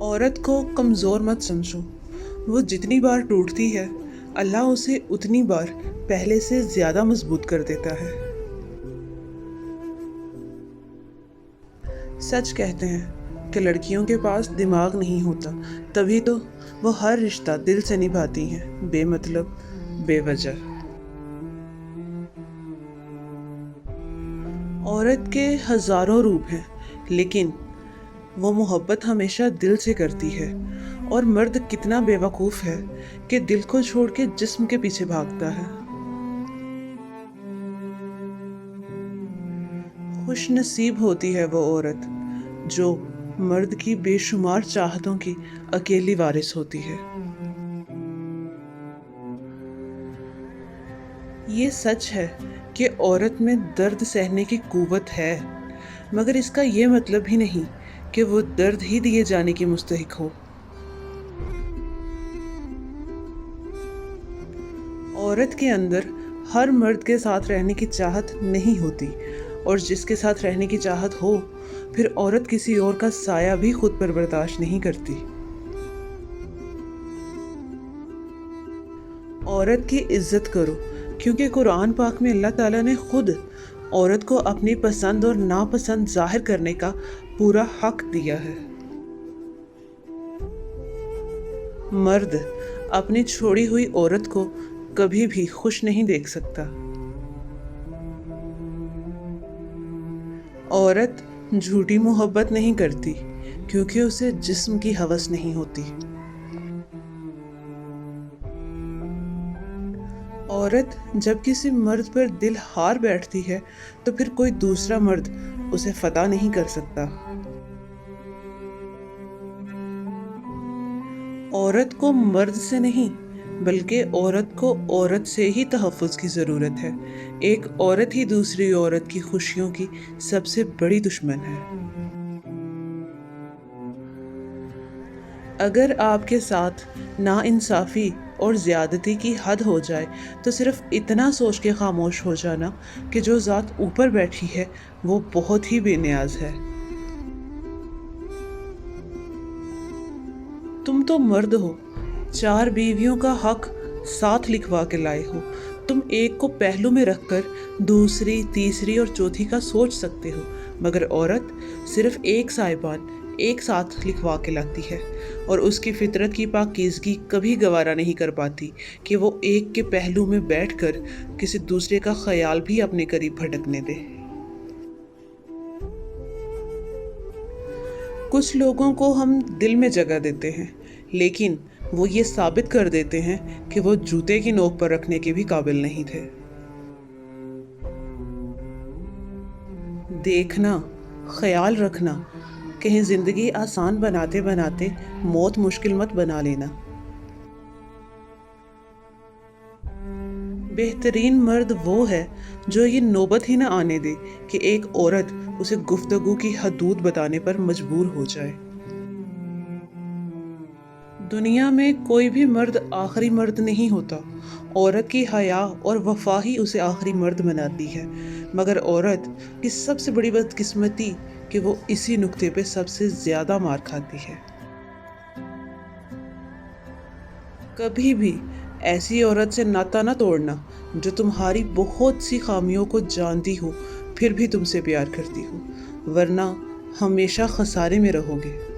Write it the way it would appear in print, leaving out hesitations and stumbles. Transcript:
औरत को कमज़ोर मत समझो। वो जितनी बार टूटती है, अल्लाह उसे उतनी बार पहले से ज़्यादा मजबूत कर देता है। सच कहते हैं कि लड़कियों के पास दिमाग नहीं होता, तभी तो वो हर रिश्ता दिल से निभाती हैं, बेमतलब, बेवजह। औरत के हज़ारों रूप हैं, लेकिन वो मोहब्बत हमेशा दिल से करती है। और मर्द कितना बेवकूफ़ है कि दिल को छोड़ के जिस्म के पीछे भागता है। खुश नसीब होती है वो औरत जो मर्द की बेशुमार चाहतों की अकेली वारिस होती है। ये सच है कि औरत में दर्द सहने की कुव्वत है, मगर इसका ये मतलब ही नहीं कि वो दर्द ही दिए जाने की मुस्तहिक हो। औरत के अंदर हर मर्द के साथ रहने की चाहत नहीं होती, और जिसके साथ रहने की चाहत हो, फिर औरत किसी और का साया भी खुद पर बर्दाश्त नहीं करती। औरत की इज्जत करो, क्योंकि कुरान पाक में अल्लाह ताला ने खुद औरत को अपनी पसंद और नापसंद जाहिर करने का पूरा हक दिया है। मर्द अपनी छोड़ी हुई औरत को कभी भी खुश नहीं देख सकता। औरत झूठी मोहब्बत नहीं करती, क्योंकि उसे जिस्म की हवस नहीं होती। औरत जब किसी मर्द पर दिल हार बैठती है, तो फिर कोई दूसरा मर्द उसे फतह नहीं कर सकता। औरत को मर्द से नहीं, बल्कि औरत को औरत से ही तहफ़्फ़ुज़ की ज़रूरत है। एक औरत ही दूसरी औरत की खुशियों की सबसे बड़ी दुश्मन है। अगर आपके साथ नाइंसाफ़ी और ज़्यादती की हद हो जाए, तो सिर्फ़ इतना सोच के खामोश हो जाना कि जो ज़ात ऊपर बैठी है वो बहुत ही बेनियाज है। तुम तो मर्द हो, 4 बीवियों का हक साथ लिखवा के लाए हो। तुम एक को पहलू में रखकर दूसरी, तीसरी और चौथी का सोच सकते हो, मगर औरत सिर्फ एक साहिबान एक साथ लिखवा के लाती है, और उसकी फितरत की पाकीज़गी कभी गवारा नहीं कर पाती कि वो एक के पहलू में बैठकर किसी दूसरे का ख्याल भी अपने करीब भटकने दे। कुछ लोगों को हम दिल में जगह देते हैं, लेकिन वो ये साबित कर देते हैं कि वो जूते की नोक पर रखने के भी काबिल नहीं थे। देखना, ख्याल रखना, कहीं ज़िंदगी आसान बनाते बनाते मौत मुश्किल मत बना लेना। बेहतरीन मर्द वो है जो ये नौबत ही ना आने दे कि एक औरत उसे गुफ्तगू की हदूद बताने पर मजबूर हो जाए। दुनिया में कोई भी मर्द आखिरी मर्द नहीं होता। औरत की हया और वफा ही उसे आखिरी मर्द बनाती है, मगर औरत की सबसे बड़ी बदकिस्मती कि वो इसी नुक्ते पे सबसे ज़्यादा मार खाती है। कभी भी ऐसी औरत से नाता ना तोड़ना जो तुम्हारी बहुत सी खामियों को जानती हो, फिर भी तुमसे प्यार करती हो, वरना हमेशा खसारे में रहोगे।